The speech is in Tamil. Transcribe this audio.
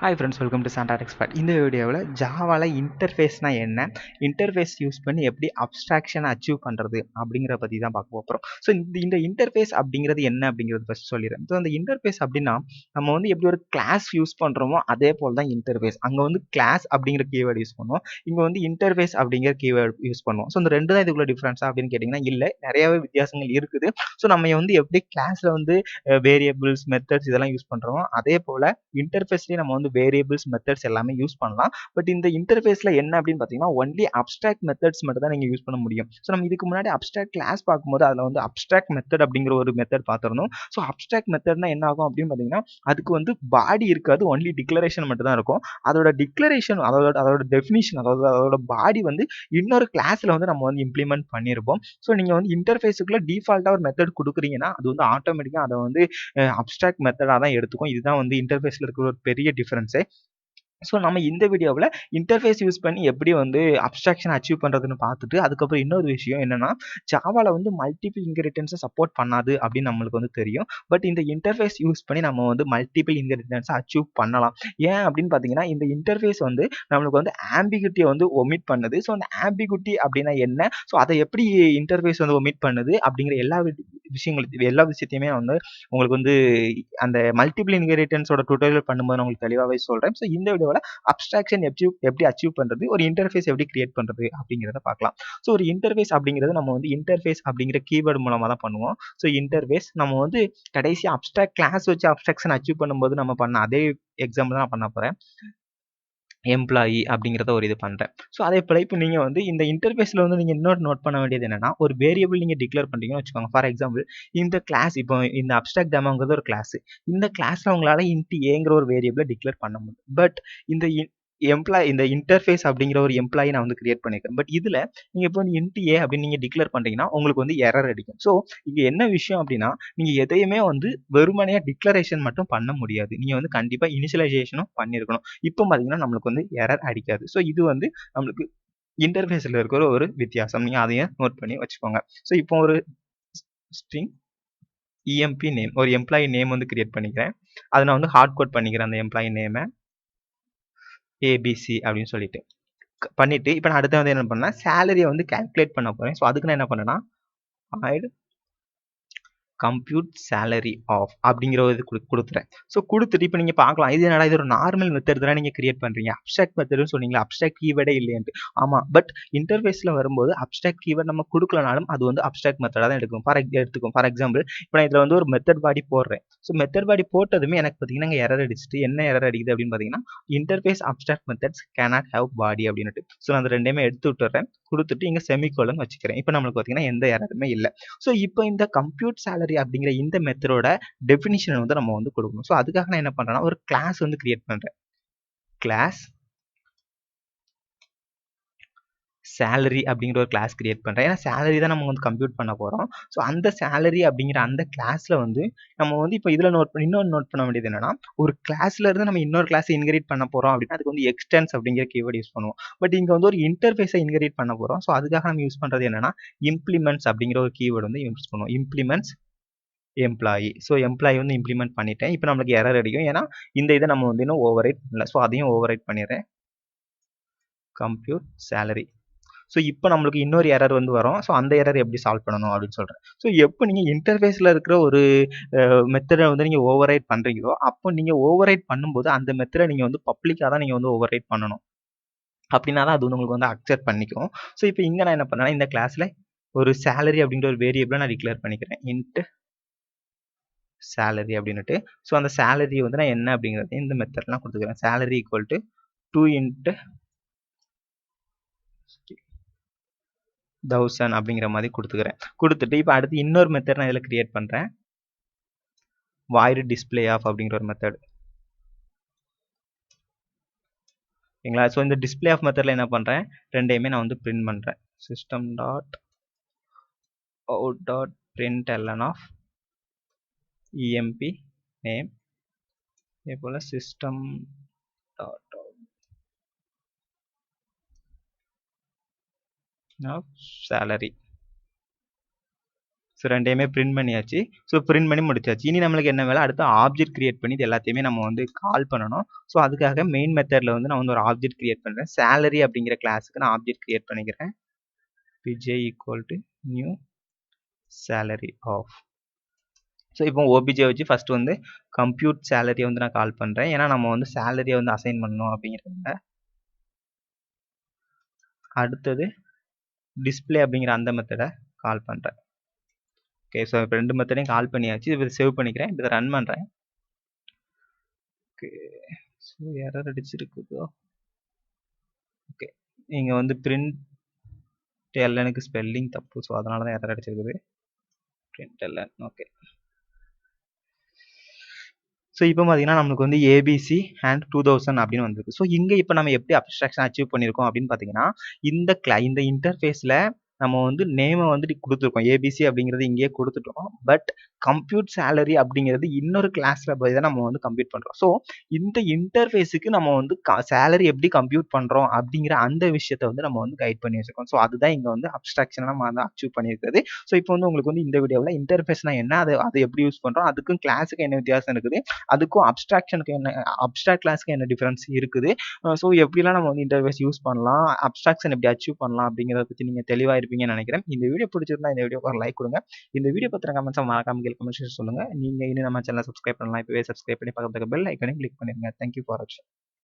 Hi friends, welcome to SANTRA TECHSPOT. இந்த வீடியோவில் ஜாவால இன்டர்ஃபேஸ்னா என்ன, இன்டர்ஃபேஸ் யூஸ் பண்ணி எப்படி அப்ஸ்ட்ராக்ஷன் அச்சீவ் பண்ணுறது அப்படிங்கிற பற்றி தான் பார்க்க போகிறோம். ஸோ இந்த இன்டர்ஃபேஸ் அப்படிங்கிறது என்ன அப்படிங்கிறது ஃபஸ்ட் சொல்லிடுறேன். ஸோ அந்த இன்டர்ஃபேஸ் அப்படின்னா நம்ம வந்து எப்படி ஒரு கிளாஸ் யூஸ் பண்ணுறோமோ அதே போல் தான் இன்டர்ஃபேஸ். அங்கே வந்து கிளாஸ் அப்படிங்கிற கீவேர்டு யூஸ் பண்ணுவோம், இங்கே வந்து இன்டர்ஃபேஸ் அப்படிங்கிற கீவேர்டு யூஸ் பண்ணுவோம். ஸோ இந்த ரெண்டு தான் இதுக்குள்ள டிஃப்ரென்ஸா அப்படின்னு கேட்டிங்கன்னா இல்லை, நிறையாவே வித்தியாசங்கள் இருக்குது. ஸோ நம்ம வந்து எப்படி கிளாஸில் வந்து வேரியபிள்ஸ் மெத்தட்ஸ் இதெல்லாம் யூஸ் பண்ணுறோமோ அதே போல் இன்டர்ஃபேஸ்லேயே நம்ம வந்து வேரியபிள்ஸ் மெத்தட்ஸ் எல்லாமே யூஸ் பண்ணலாம். பட் இந்த இன்டர்ஃபேஸ்ல என்ன அப்படின்னு பார்த்தீங்கன்னா ஒன்லி அப்ஸ்ட்ராக்ட் மெத்தட்ஸ் மட்டும் தான் நீங்கள் யூஸ் பண்ண முடியும். ஸோ நம்ம இதுக்கு முன்னாடி அப்ஸ்ட்ராக்ட் கிளாஸ் பார்க்கும்போது அதில் வந்து அப்ஸ்ட்ராக்ட் மெத்தட் அப்படிங்கிற ஒரு மெத்தட் பார்த்துருந்தோம். ஸோ அப்ஸ்ட்ராக்ட் மெத்தட்னா என்ன ஆகும் அப்படின்னு பார்த்தீங்கன்னா அதுக்கு வந்து பாடி இருக்காது, ஒன்லி டிக்ளரேஷன் மட்டும் தான் இருக்கும். அதோட டிக்ளரேஷன் அதோட டெஃபினிஷன் அதாவது அதோட பாடி வந்து இன்னொரு கிளாஸ்ல வந்து நம்ம வந்து இம்ப்ளிமெண்ட் பண்ணியிருப்போம். ஸோ நீங்கள் வந்து இன்டர்ஃபேஸுக்குள்ள டிஃபால்ட்டாக ஒரு மெத்தட் கொடுக்குறீங்கன்னா அது வந்து ஆட்டோமேட்டிக்காக அதை வந்து அப்ஸ்ட்ராக்ட் மெத்தடாக தான் எடுத்துக்கும். இதுதான் வந்து இன்டர்ஃபேஸில் இருக்கிற ஒரு பெரிய டிஃபரன்ஸே. ஸோ நம்ம இந்த வீடியோவில் இன்டர்ஃபேஸ் யூஸ் பண்ணி எப்படி வந்து அப்ஸ்ட்ராக்ஷன் அச்சீவ் பண்ணுறதுன்னு பார்த்துட்டு அதுக்கப்புறம் இன்னொரு விஷயம் என்னன்னா ஜாவால வந்து மல்டிபிள் இன்கிரிடியன்ஸை சப்போர்ட் பண்ணாது அப்படின்னு நம்மளுக்கு வந்து தெரியும். பட் இந்த இன்டர்ஃபேஸ் யூஸ் பண்ணி நம்ம வந்து மல்டிபிள் இன்கிரிடியன்ஸை அச்சீவ் பண்ணலாம். ஏன் அப்படின்னு பார்த்தீங்கன்னா இந்த இன்டர்ஃபேஸ் வந்து நம்மளுக்கு வந்து ஆம்பிகுட்டியை வந்து ஒமிட் பண்ணுது. ஸோ அந்த ஆம்பிகுட்டி அப்படின்னா என்ன, ஸோ அதை எப்படி இன்டர்ஃபேஸ் வந்து ஒமிட் பண்ணுது அப்படிங்கிற எல்லா விஷயத்தையுமே வந்து உங்களுக்கு வந்து அந்த மல்டிபிள் இன்ஹெரிட்டன்ஸோட டுட்டோரியல் பண்ணும்போது நான் உங்களுக்கு தெளிவாகவே சொல்கிறேன். ஸோ இந்த வீடியோவில் அப்ஸ்ட்ராக்ஷன் எப்படி அச்சீவ் பண்ணுறது, ஒரு இன்டர்ஃபேஸ் எப்படி கிரியேட் பண்ணுறது அப்படிங்கிறத பார்க்கலாம். ஸோ ஒரு இன்டர்ஃபேஸ் அப்படிங்கிறது நம்ம வந்து இன்டர்ஃபேஸ் அப்படிங்கிற கீவேர்டு மூலமாக தான் பண்ணுவோம். ஸோ இன்டர்ஃபேஸ் நம்ம வந்து கடைசி அப்ஸ்ட்ராக்ட் கிளாஸ் வச்சு அப்ஸ்ட்ராக்ஷன் அச்சீவ் பண்ணும்போது நம்ம பண்ண அதே எக்ஸாம்பிள் தான் நான் பண்ண போகிறேன். எம்ப்ளாயி அப்படிங்கிறத ஒரு இது பண்ணுறேன். ஸோ அதே போல் இப்போ நீங்கள் வந்து இந்த இன்டர்ஃபேஸில் வந்து நீங்கள் இன்னொரு நோட் பண்ண வேண்டியது என்னன்னா ஒரு வேரியபிள் நீங்கள் டிக்ளேர் பண்ணுறீங்கன்னு வச்சுக்கோங்க. ஃபார் எக்ஸாம்பிள் இந்த கிளாஸ் இப்போ இந்த அப்ஸ்ட்ராக்ட் டெமோங்கிறது ஒரு கிளாஸ். இந்த கிளாஸில் உங்களால் இன்ட் ஏங்கிற ஒரு வேரியபிளை டிக்ளேர் பண்ண முடியும். பட் இந்த இந்த இன்டர்ஃபேஸ் அப்படிங்கிற ஒரு எம்ப்ளாயி நான் வந்து கிரியேட் பண்ணியிருக்கேன். பட் இதில் நீங்கள் இப்போ வந்து இன்ட் ஏ அப்படின்னு நீங்கள் டிக்ளேர் பண்ணுறீங்கன்னா உங்களுக்கு வந்து எரர் அடிக்கும். ஸோ இங்கே என்ன விஷயம் அப்படின்னா நீங்கள் எதையுமே வந்து வெறுமனையாக டிக்ளரேஷன் மட்டும் பண்ண முடியாது. நீங்கள் வந்து கண்டிப்பாக இனிஷியலைசேஷனும் பண்ணியிருக்கணும். இப்போ பார்த்தீங்கன்னா நம்மளுக்கு வந்து எரர் அடிக்காது. ஸோ இது வந்து நம்மளுக்கு இன்டர்ஃபேஸில் இருக்கிற ஒரு வித்தியாசம். நீங்கள் அதையும் நோட் பண்ணி வச்சுக்கோங்க. ஸோ இப்போ ஒரு ஸ்ட்ரிங் இஎம்பி நேம், ஒரு எம்ப்ளாயி நேம் வந்து கிரியேட் பண்ணிக்கிறேன். அதை நான் வந்து ஹார்ட் கோட் பண்ணிக்கிறேன் அந்த எம்ப்ளாயி நேமை ஏபிசி அப்படின்னு சொல்லிட்டு பண்ணிட்டு இப்போ நான் அடுத்த வந்து என்ன பண்ணேன், சேலரியை வந்து கால்குலேட் பண்ண போகிறேன். ஸோ அதுக்கு நான் என்ன பண்ணேன்னா ஆயிடு கம்ப்யூட் சேலரி ஆஃப் அப்படிங்கிற ஒரு இது கொடுத்துறேன். ஸோ கொடுத்துட்டு இப்போ நீங்கள் பார்க்கலாம் இது என்னடா இது ஒரு நார்மல் மெத்தட் தான் நீங்கள் கிரியேட் பண்ணுறீங்க, அப்ஸ்ட்ராக்ட் மெத்தட்னு சொன்னீங்களா, அப்ஸ்ட்ராக்ட் கீவேர்டே இல்லையான்ட்டு. ஆமாம், பட் இன்டர்ஃபேஸில் வரும்போது அப்ஸ்ட்ராக்ட் கீவேர்ட் நம்ம கொடுக்கலனாலும் அது வந்து அப்ஸ்ட்ராக்ட் மெத்தடாக தான் எடுத்துக்கும். ஃபார் எக்ஸாம்பிள் இப்போ நான் இதில் வந்து ஒரு மெத்தட் பாடி போடுறேன். ஸோ மெத்தட் பாடி போட்டதுமே எனக்கு பார்த்தீங்கன்னா இங்கே எரர் அடிச்சுட்டு என்ன எரர் அடிக்குது அப்படின்னு பார்த்தீங்கன்னா interface abstract methods cannot have body அப்படின்ட்டு. ஸோ நான் அந்த ரெண்டையுமே எடுத்து விட்டுறேன், கொடுத்துட்டு இங்கே செமிகோலன் வச்சுக்கிறேன். இப்போ நம்மளுக்கு பார்த்தீங்கன்னா எந்த எரருமே இல்லை. ஸோ இப்போ இந்த கம்ப்யூட் சேலரி அப்படிங்கிற இந்த மெத்தடோட டெஃபினிஷன் வந்து நம்ம வந்து கொடுக்கணும். ஸோ அதுக்காக நான் என்ன பண்றேன்னா ஒரு கிளாஸ் வந்து கிரியேட் பண்றேன். கிளாஸ் சேலரி அப்படிங்கிற ஒரு கிளாஸ் கிரியேட் பண்றேன். ஏன்னா சேலரி தான் நம்ம வந்து கம்ப்யூட் பண்ண போறோம். ஸோ அந்த சேலரி அப்படிங்கிற அந்த கிளாஸ்ல வந்து நம்ம வந்து இப்போ இதுல இன்னொன்று நோட் பண்ண வேண்டியது என்னன்னா ஒரு கிளாஸ்ல இருந்து நம்ம இன்னொரு கிளாஸ் இன்ஹெரிட் பண்ண போறோம் அப்படின்னா அதுக்கு வந்து எக்ஸ்டென்ஸ் அப்படிங்கிற கீவேர்ட் யூஸ் பண்ணுவோம். பட் இங்க வந்து ஒரு இன்டர்ஃபேஸை இன்ஹெரிட் பண்ண போறோம். ஸோ அதுக்காக நம்ம யூஸ் பண்றது என்னன்னா இம்ப்ளிமெண்ட்ஸ் அப்படிங்கிற ஒரு கீவேர்டு வந்து யூஸ் பண்ணுவோம். Implements employee. ஸோ எம்ப்ளாயி வந்து இம்ப்ளிமெண்ட் பண்ணிட்டேன். இப்போ நம்மளுக்கு எரர் அடிக்கும், ஏன்னா இந்த இதை நம்ம வந்து இன்னும் ஓவர்ரைட் பண்ணல. ஸோ அதையும் ஓவர்ரைட் பண்ணிடுறேன். Compute salary. ஸோ இப்போ நம்மளுக்கு இன்னொரு எரர் வந்து வரும். ஸோ அந்த எரர் எப்படி சால்வ் பண்ணணும் அப்படின்னு சொல்றேன். ஸோ எப்போ நீங்கள் இன்டர்ஃபேஸில் இருக்கிற ஒரு மெத்தடை வந்து நீங்கள் ஓவர்ரைட் பண்ணுறீங்களோ அப்போ நீங்கள் ஓவர்ரைட் பண்ணும்போது அந்த மெத்தடை நீங்கள் வந்து பப்ளிக்காக தான் நீங்கள் வந்து ஓவர்ரைட் பண்ணணும். அப்படின்னா தான் அது வந்து உங்களுக்கு வந்து அக்செப்ட் பண்ணிக்கும். ஸோ இப்போ இங்கே நான் என்ன பண்ணேன்னா இந்த கிளாஸில் ஒரு சேலரி அப்படிங்கிற ஒரு வேரியபிளை நான் டிக்ளேர் பண்ணிக்கிறேன். இன்ட் சேலரி அப்படின்னுட்டு. ஸோ அந்த சேலரி வந்து நான் என்ன அப்படிங்கிறது இந்த மெத்தட்லாம் கொடுத்துக்கிறேன். சேலரி ஈக்குவல் டு 2 இன்ட்டு 1000 அப்படிங்கிற மாதிரி கொடுத்துக்கிறேன். கொடுத்துட்டு இப்போ அடுத்து இன்னொரு மெத்தட் நான் இதில் கிரியேட் பண்ணுறேன். வாய்டு டிஸ்பிளே ஆஃப் அப்படிங்கிற ஒரு மெத்தட். ஓகேங்களா. ஸோ இந்த டிஸ்பிளே ஆஃப் மெத்தடில் என்ன பண்ணுறேன், ரெண்டையுமே நான் வந்து பிரிண்ட் பண்ணுறேன். System dot out dot println of emp name, இதே போல் system dot of salary. So ரெண்டையுமே பிரிண்ட் பண்ணியாச்சு. ஸோ பிரிண்ட் பண்ணி முடிச்சாச்சு. இனி நம்மளுக்கு என்ன வேலை, அடுத்து ஆப்ஜெக்ட் கிரியேட் பண்ணி இது எல்லாத்தையுமே நம்ம வந்து கால் பண்ணணும். ஸோ அதுக்காக மெயின் மெத்தடில் வந்து நான் வந்து ஒரு ஆப்ஜெக்ட் கிரியேட் பண்ணுறேன். சேலரி அப்படிங்கிற கிளாஸுக்கு நான் ஆப்ஜெக்ட் கிரியேட் பண்ணிக்கிறேன். pj equal to new salary ஆஃப். ஸோ இப்போ ஓபிஜே வச்சு ஃபர்ஸ்ட் வந்து கம்ப்யூட் சேலரியை வந்து நான் கால் பண்ணுறேன். ஏன்னா நம்ம வந்து சேலரியை வந்து அசைன் பண்ணணும் அப்படிங்கிறத. அடுத்தது டிஸ்பிளே அப்படிங்கிற அந்த மெத்தடை கால் பண்ணுறேன். ஓகே, ஸோ இப்போ 2 மெத்தடையும் கால் பண்ணியாச்சு. இப்போ சேவ் பண்ணிக்கிறேன். இப்போ இதை ரன் பண்ணுறேன். ஓகே, ஸோ எரர் அடிச்சிருக்குதோ. ஓகே, நீங்கள் வந்து பிரிண்ட் எல்எனுக்கு ஸ்பெல்லிங் தப்பு. ஸோ அதனால தான் எரர் அடிச்சிருக்குது. Println. ஓகே, ஸோ இப்போ பார்த்தீங்கன்னா நம்மளுக்கு வந்து ஏபிசி அண்ட் 2000 அப்படின்னு வந்திருக்கு. ஸோ இங்கே இப்போ நம்ம எப்படி அப்ஸ்ட்ராக்ஷன் அச்சீவ் பண்ணியிருக்கோம் அப்படின்னு பார்த்தீங்கன்னா, இந்த இன்டர்ஃபேஸில் நம்ம வந்து நேமை வந்துட்டு கொடுத்துருக்கோம். ஏபிசி அப்படிங்கிறது இங்கேயே கொடுத்துட்டோம். பட் கம்ப்யூட் சேலரி அப்படிங்கிறது இன்னொரு கிளாஸில் போய் தான் நம்ம வந்து கம்ப்யூட் பண்ணுறோம். ஸோ இந்த இன்டர்ஃபேஸுக்கு நம்ம வந்து சேலரி எப்படி கம்ப்யூட் பண்ணுறோம் அப்படிங்கிற அந்த விஷயத்தை வந்து நம்ம வந்து கைட் பண்ணி வச்சிருக்கோம். ஸோ அதுதான் இங்கே வந்து அப்ஸ்ட்ராக்ஷன் நம்ம வந்து அச்சீவ் பண்ணியிருக்கிறது. ஸோ இப்போ வந்து உங்களுக்கு வந்து இந்த வீடியோவில் இன்டர்ஃபேஸ்னா என்ன, அதை எப்படி யூஸ் பண்ணுறோம், அதுக்கும் கிளாஸுக்கு என்ன வித்தியாசம் இருக்குது, அதுக்கும் அப்ஸ்ட்ராக்ஷனுக்கு என்ன, அப்ஸ்ட்ராக்ட் கிளாஸ்க்கு என்ன டிஃபரன்ஸ் இருக்குது, ஸோ எப்படிலாம் நம்ம வந்து இன்டர்ஃபேஸ் யூஸ் பண்ணலாம், அப்ஸ்ட்ராக்ஷன் எப்படி அச்சீவ் பண்ணலாம் அப்படிங்கிறத பற்றி நீங்கள் தெளிவாக இருப்பீங்கன்னு நினைக்கிறேன். இந்த வீடியோ பிடிச்சிருந்தா இந்த வீடியோக்கு ஒரு லைக் கொடுங்க. இந்த வீடியோ பற்றின கமெண்ட்ஸை மறக்காம கீழே கமெண்ட்ஸ் சொல்லுங்கள். நீங்கள் இன்னும் நம்ம சேனலை சப்ஸ்கிரைப் பண்ணலாம். இப்போவே சப்ஸ்கிரைப் பண்ணி பக்கத்துக்கு பெல் ஐக்கனையும் கிளிக் பண்ணிடுங்க. தேங்க்யூ ஃபார் வாட்சிங்.